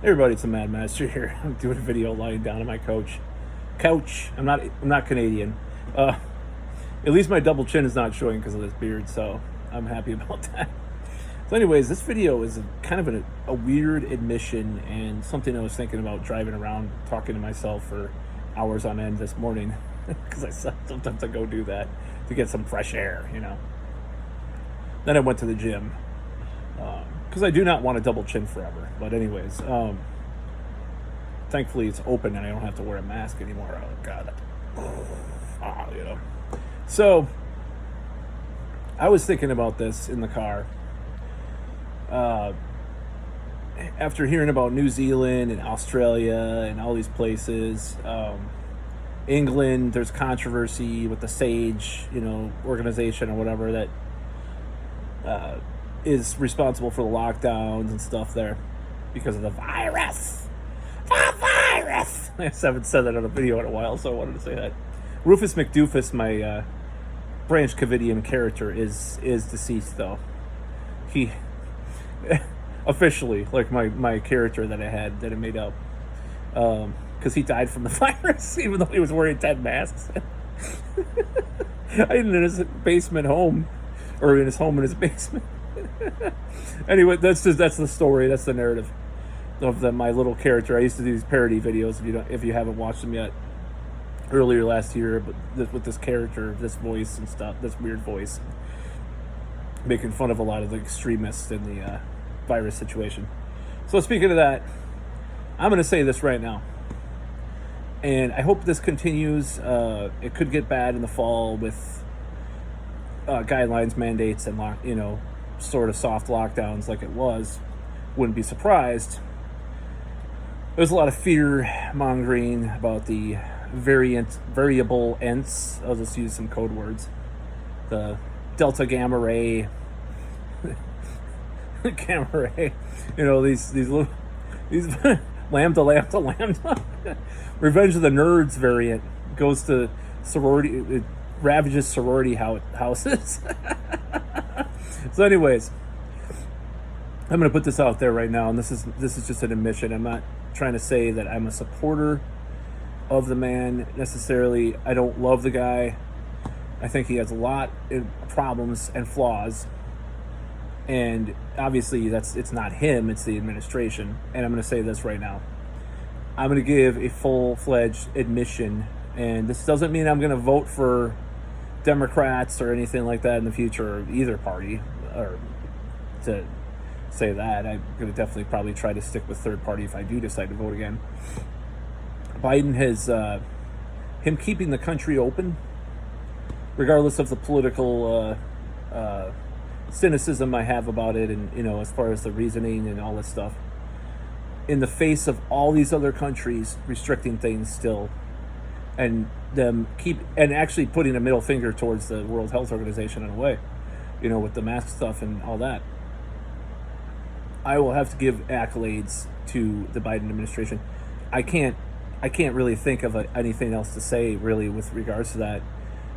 Hey everybody, it's the Mad Master here. I'm doing a video lying down on my couch. I'm not Canadian. At least my double chin is not showing because of this beard, so I'm happy about that. So, anyways, this video is kind of a weird admission and something I was thinking about driving around talking to myself for hours on end this morning because sometimes I go do that to get some fresh air. Then I went to the gym because I do not want a double chin forever. But anyways, thankfully it's open and I don't have to wear a mask anymore. Oh God, So I was thinking about this in the car after hearing about New Zealand and Australia and all these places. England, there's controversy with the SAGE, organization or whatever that is responsible for the lockdowns and stuff there because of the virus. The virus! I haven't said that on a video in a while, so I wanted to say that. Rufus McDoofus, my Branch Covidian character, is deceased, though. He officially, like my character that I made up, because he died from the virus, even though he was wearing 10 masks. I in his basement home, or in his home in his basement. Anyway, that's the story. That's the narrative of my little character. I used to do these parody videos. If you haven't watched them yet, earlier last year, but with this character, this voice and stuff, this weird voice, making fun of a lot of the extremists in the virus situation. So speaking of that, I'm going to say this right now, and I hope this continues. It could get bad in the fall with guidelines, mandates, and sort of soft lockdowns like it was. Wouldn't be surprised. There's a lot of fear mongering about the variable ents. I'll just use some code words. The delta gamma ray, gamma ray. These lambda. Revenge of the Nerds variant goes to sorority. It ravages sorority houses. So, anyways, I'm going to put this out there right now, and this is just an admission. I'm not trying to say that I'm a supporter of the man necessarily. I don't love the guy. I think he has a lot of problems and flaws, and obviously it's not him, it's the administration. And I'm going to say this right now. I'm going to give a full-fledged admission, and this doesn't mean I'm going to vote for Democrats or anything like that in the future, or either party, or to say that. I'm going to definitely probably try to stick with third party if I do decide to vote again. Biden has him keeping the country open, regardless of the political cynicism I have about it, and as far as the reasoning and all this stuff, in the face of all these other countries restricting things still, and them actually putting a middle finger towards the World Health Organization in a way, with the mask stuff and all that. I will have to give accolades to the Biden administration. I can't really think of anything else to say really with regards to that.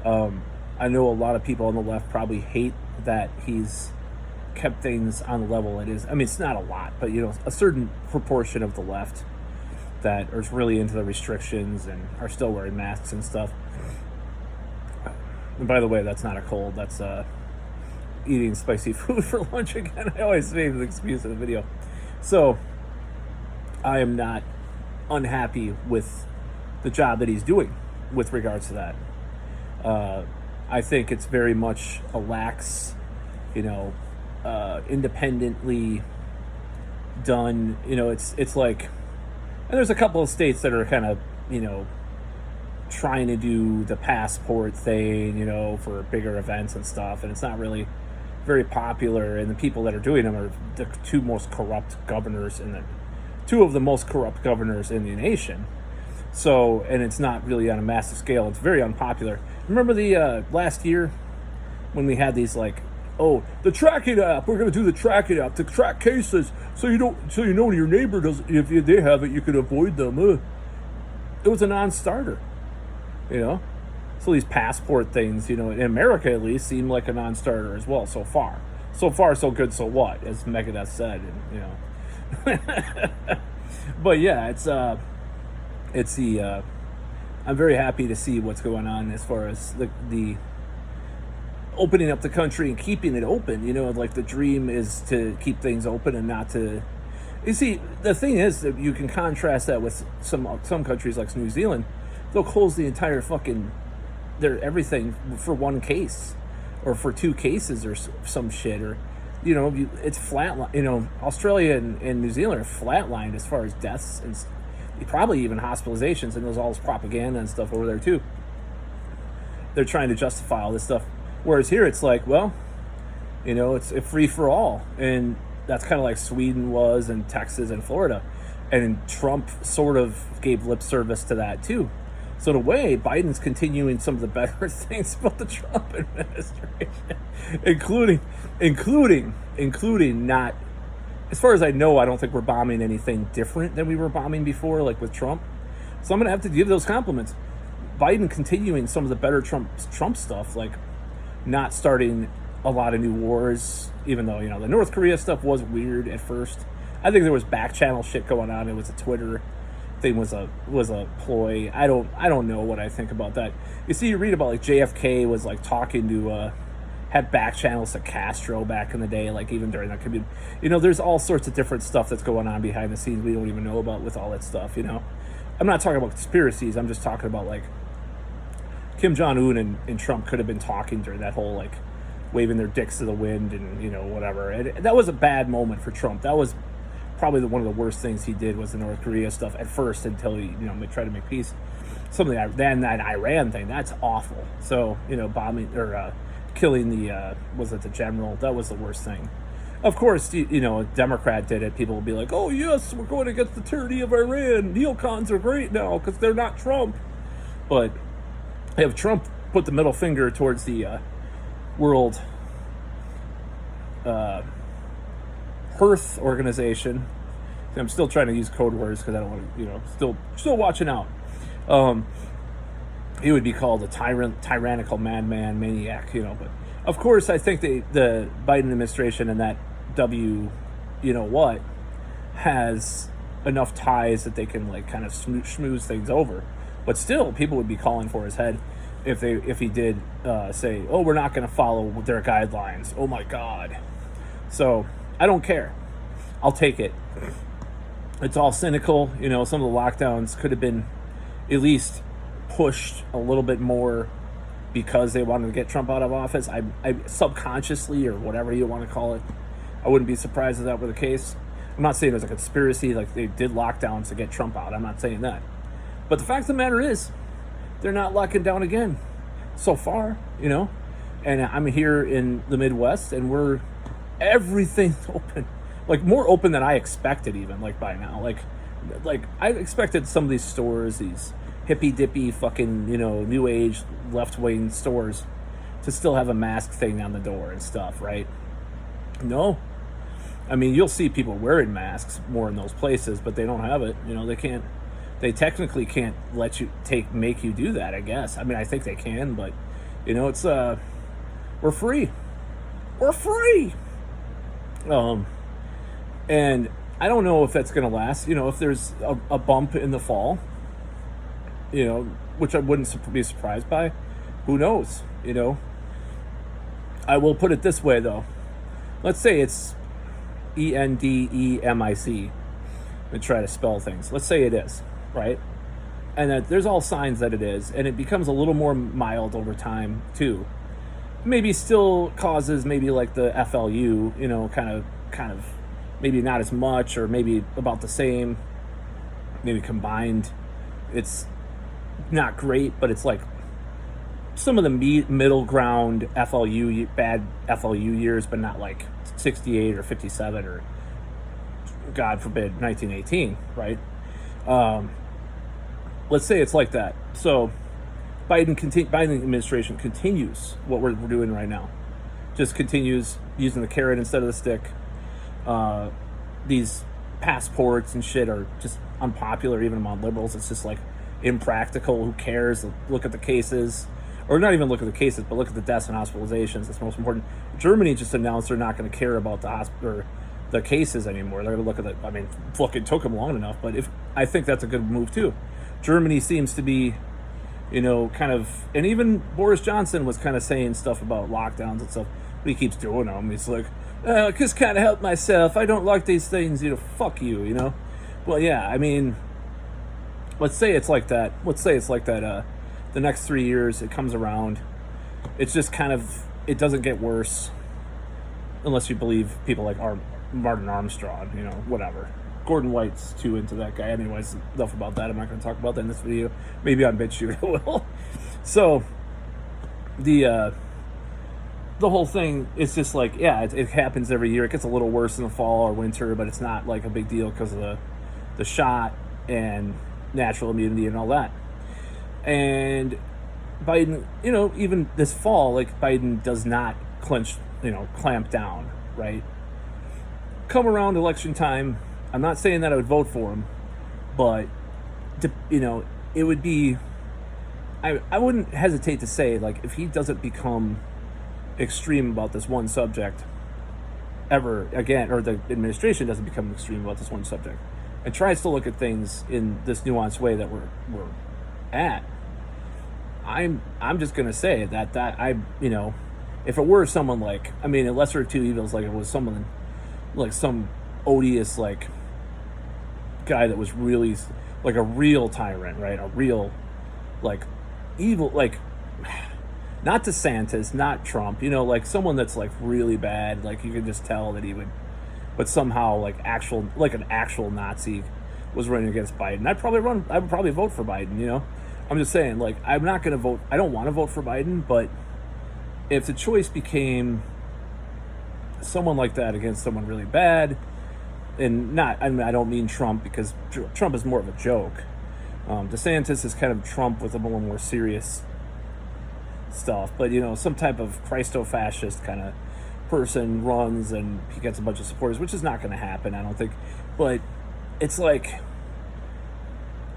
I know a lot of people on the left probably hate that he's kept things on the level it is. I mean, it's not a lot, but a certain proportion of the left that are really into the restrictions and are still wearing masks and stuff. And by the way, that's not a cold. That's eating spicy food for lunch again. I always save the excuse in the video. So I am not unhappy with the job that he's doing with regards to that. I think it's very much a lax, independently done. It's like, and there's a couple of states that are kind of, trying to do the passport thing, for bigger events and stuff, and it's not really very popular. And the people that are doing them are the two most corrupt governors two of the most corrupt governors in the nation. So, and it's not really on a massive scale. It's very unpopular. Remember the last year when we had these the Track It app. We're going to do the Track It app to track cases, so you know your neighbor does. If they have it, you can avoid them. It was a non-starter, So these passport things, in America at least, seem like a non-starter as well so far. So far, so good, so what? As Megadeth said, But yeah, it's the I'm very happy to see what's going on as far as the opening up the country and keeping it open. You know, like the dream is to keep things open and not to. You see, the thing is that you can contrast that with some countries like New Zealand. They'll close the entire fucking their everything for one case, or for two cases, or some shit, or you know, it's flat. You know, Australia and New Zealand are flatlined as far as deaths and probably even hospitalizations, and there's all this propaganda and stuff over there too. They're trying to justify all this stuff, whereas here it's like, well, you know, it's a free for all, and that's kind of like Sweden was, and Texas and Florida, and Trump sort of gave lip service to that too. So in a way, Biden's continuing some of the better things about the Trump administration, including not, as far as I know, I don't think we're bombing anything different than we were bombing before, like with Trump. So I'm gonna have to give those compliments. Biden continuing some of the better Trump stuff, like not starting a lot of new wars, even though, you know, the North Korea stuff was weird at first. I think there was back channel shit going on. It was a Twitter thing, was a ploy. I don't know what I think about that. You see, you read about like JFK was like talking to had back channels to Castro back in the day, like even during that community. You know, there's all sorts of different stuff that's going on behind the scenes we don't even know about with all that stuff, you know. I'm not talking about conspiracies. I'm just talking about like Kim Jong-un and Trump could have been talking during that whole like waving their dicks to the wind and, you know, whatever. And that was a bad moment for Trump. That was probably one of the worst things he did, was the North Korea stuff at first, until he, you know, tried to make peace. Then that Iran thing, that's awful. So, you know, bombing or killing the was it the general? That was the worst thing. Of course, you know, a Democrat did it. People will be like, "Oh yes, we're going against the tyranny of Iran. Neocons are great now because they're not Trump." But if Trump put the middle finger towards the World Health Organization. I'm still trying to use code words because I don't want to, you know, still watching out. He would be called a tyrannical madman, maniac, you know. But of course, I think the Biden administration and that you know what, has enough ties that they can like kind of schmooze things over. But still, people would be calling for his head if he did say, "Oh, we're not going to follow their guidelines." Oh my God! So I don't care. I'll take it. It's all cynical. You know, some of the lockdowns could have been at least pushed a little bit more because they wanted to get Trump out of office. I subconsciously, or whatever you want to call it, I wouldn't be surprised if that were the case. I'm not saying there's a conspiracy, like they did lockdowns to get Trump out. I'm not saying that. But the fact of the matter is, they're not locking down again so far, you know. And I'm here in the Midwest, and everything's open, like more open than I expected, even like by now. Like I expected some of these stores, these hippy dippy fucking, you know, new age left wing stores, to still have a mask thing on the door and stuff, right? No. I mean, you'll see people wearing masks more in those places, but they don't have it. You know, they technically can't make you do that, I guess. I mean, I think they can, but you know, it's we're free. We're free. And I don't know if that's going to last. You know, if there's a bump in the fall, you know, which I wouldn't be surprised by, who knows, you know. I will put it this way, though. Let's say it's ENDEMIC. And try to spell things. Let's say it is, right? And that there's all signs that it is, and it becomes a little more mild over time, too. Maybe still causes maybe like the FLU, you know, kind of maybe not as much, or maybe about the same, maybe combined. It's not great, but it's like some of the middle ground FLU, bad FLU years, but not like 68 or 57 or, God forbid, 1918, right? Let's say it's like that. So Biden administration continues what we're doing right now. Just continues using the carrot instead of the stick. These passports and shit are just unpopular even among liberals. It's just like impractical. Who cares? Look at the cases. Or not even look at the cases, but look at the deaths and hospitalizations. That's most important. Germany just announced they're not going to care about the hospital, or the cases anymore. They're going to look at the. I mean, look, it took them long enough, but if I think that's a good move too. Germany seems to be, kind of, and even Boris Johnson was kind of saying stuff about lockdowns and stuff, but he keeps doing them. He's like, just kind of help myself. I don't like these things. Fuck you. Well, yeah. I mean, let's say it's like that. The next 3 years, it comes around. It's just kind of, it doesn't get worse, unless you believe people like Martin Armstrong. Whatever. Gordon White's too into that guy. Anyways, enough about that. I'm not going to talk about that in this video. Maybe on BitChute I will. So, the whole thing is just like, yeah, it happens every year. It gets a little worse in the fall or winter, but it's not like a big deal because of the shot and natural immunity and all that. And Biden, even this fall, like Biden does not clamp down, right? Come around election time, I'm not saying that I would vote for him, but it would be, I wouldn't hesitate to say, like, if he doesn't become extreme about this one subject ever again, or the administration doesn't become extreme about this one subject and tries to look at things in this nuanced way that we're at, I'm just gonna say that I if it were someone like, I mean, a lesser of two evils, like it was someone like some odious like guy that was really like a real tyrant, right? A real like evil, like not DeSantis, not Trump, like someone that's like really bad, like you can just tell that he would, but somehow like an actual Nazi was running against Biden. I would probably vote for Biden. I'm just saying, like, I'm not going to vote. I don't want to vote for Biden, but if the choice became someone like that against someone really bad, and I don't mean Trump, because Trump is more of a joke. DeSantis is kind of Trump with a little more serious stuff, but some type of Christo-fascist kind of person runs and he gets a bunch of supporters, which is not going to happen, I don't think. But it's like,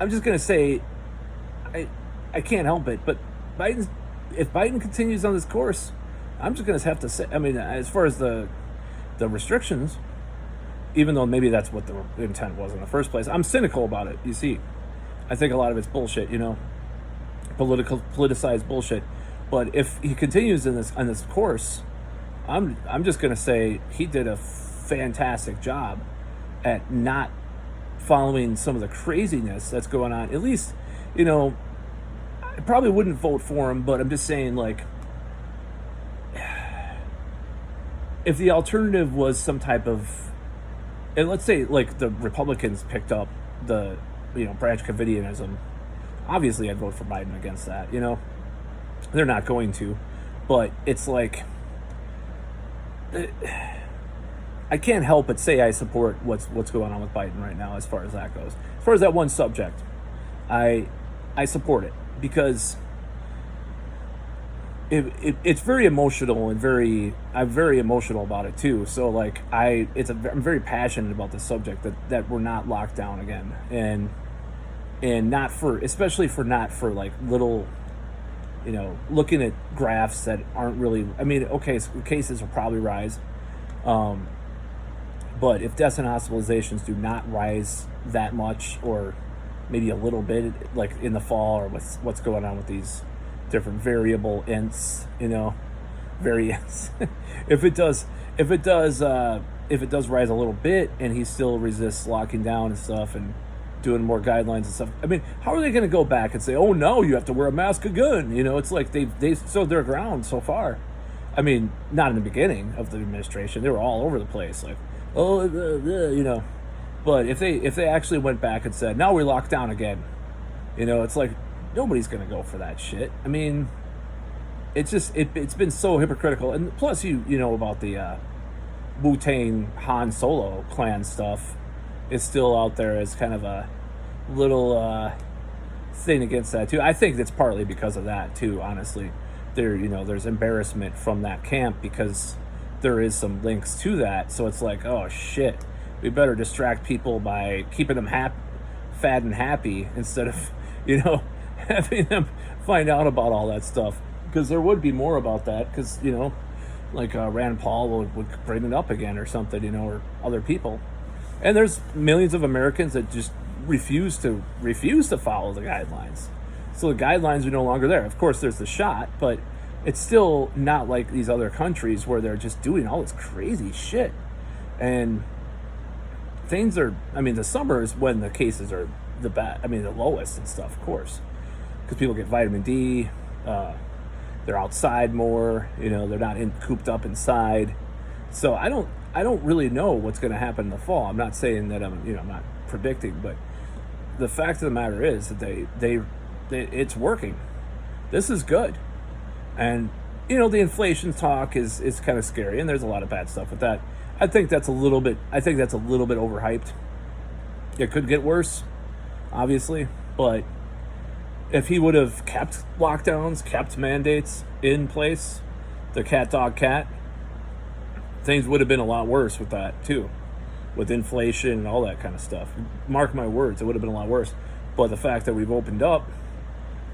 I'm just going to say, I can't help it, but if Biden continues on this course, I'm just going to have to say, I mean, as far as the restrictions, even though maybe that's what the intent was in the first place, I'm cynical about it. You see, I think a lot of it's bullshit, politicized bullshit. But if he continues on this course, I'm just going to say he did a fantastic job at not following some of the craziness that's going on. At least, I probably wouldn't vote for him, but I'm just saying, like, if the alternative was some type of, and let's say like the Republicans picked up the Branch Covidianism, obviously I'd vote for Biden against that. They're not going to, but it's like, I can't help but say I support what's going on with Biden right now as far as that goes. As far as that one subject, I support it because it's very emotional and I'm very emotional about it too. So like I'm very passionate about the subject that we're not locked down again, and not for like little, looking at graphs that aren't really, I mean, okay, so cases will probably rise, but if deaths and hospitalizations do not rise that much, or maybe a little bit, like in the fall, or what's going on with these different variable ints, variants. if it does rise a little bit, and he still resists locking down and stuff, and doing more guidelines and stuff, I mean, how are they going to go back and say, oh no, you have to wear a mask again? It's like they stood their ground so far. I mean, not in the beginning of the administration, they were all over the place, like, oh, but if they actually went back and said, now we lock down again, it's like, nobody's going to go for that shit. I mean, it's just, it's been so hypocritical. And plus, you know about the Wu-Tang Han Solo clan stuff is still out there as kind of a little thing against that too. I think it's partly because of that too, honestly. There's embarrassment from that camp because there is some links to that. So it's like, oh shit, we better distract people by keeping them fat and happy instead of, having them find out about all that stuff. Because there would be more about that, because, like Rand Paul would bring it up again or something, or other people. And there's millions of Americans that just refuse to follow the guidelines. So the guidelines are no longer there. Of course, there's the shot, but it's still not like these other countries where they're just doing all this crazy shit. And things are, the summer is when the cases are the lowest and stuff, of course, because people get vitamin D, they're outside more, they're not cooped up inside. So I don't really know what's going to happen in the fall. I'm not saying that I'm not predicting, but the fact of the matter is that it's working. This is good. And the inflation talk is kind of scary, and there's a lot of bad stuff with that. I think that's a little bit overhyped. It could get worse, obviously, but if he would have kept lockdowns, kept mandates in place, the cat dog cat, things would have been a lot worse with that too, with inflation and all that kind of stuff. Mark my words, it would have been a lot worse. But the fact that we've opened up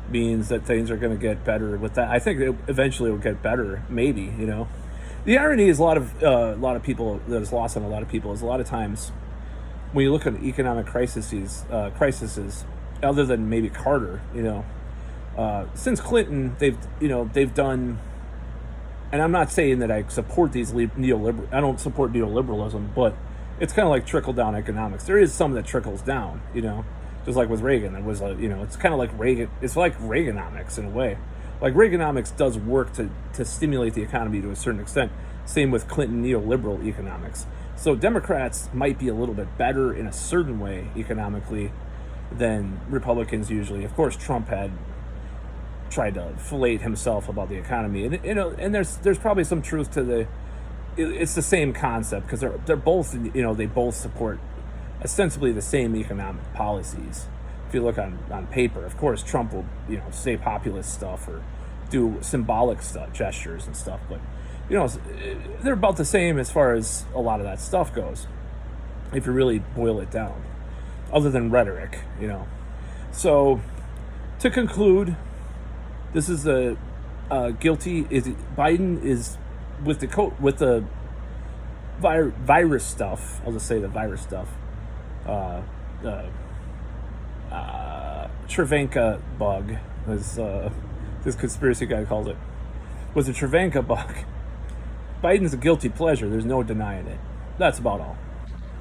means that things are going to get better with that. I think eventually it will get better, maybe. The irony is a lot of people that is lost on a lot of people is a lot of times when you look at economic crises, other than maybe Carter, since Clinton, they've done. And I'm not saying that I support these neoliberal. I don't support neoliberalism, but it's kind of like trickle down economics. There is some that trickles down, just like with Reagan. It was it's kind of like Reagan. It's like Reaganomics in a way. Like Reaganomics does work to stimulate the economy to a certain extent. Same with Clinton neoliberal economics. So Democrats might be a little bit better in a certain way economically than Republicans usually. Of course, Trump had tried to fillet himself about the economy, and and there's probably some truth to it's the same concept, because they're both they both support ostensibly the same economic policies. If you look on paper, of course, Trump will say populist stuff or do symbolic gestures and stuff, but they're about the same as far as a lot of that stuff goes, if you really boil it down, other than rhetoric. So to conclude, this is guilty. Biden is with the virus stuff. I'll just say the virus stuff. Cervenka bug, as this conspiracy guy calls it, was a Cervenka bug. Biden's a guilty pleasure. There's no denying it. That's about all.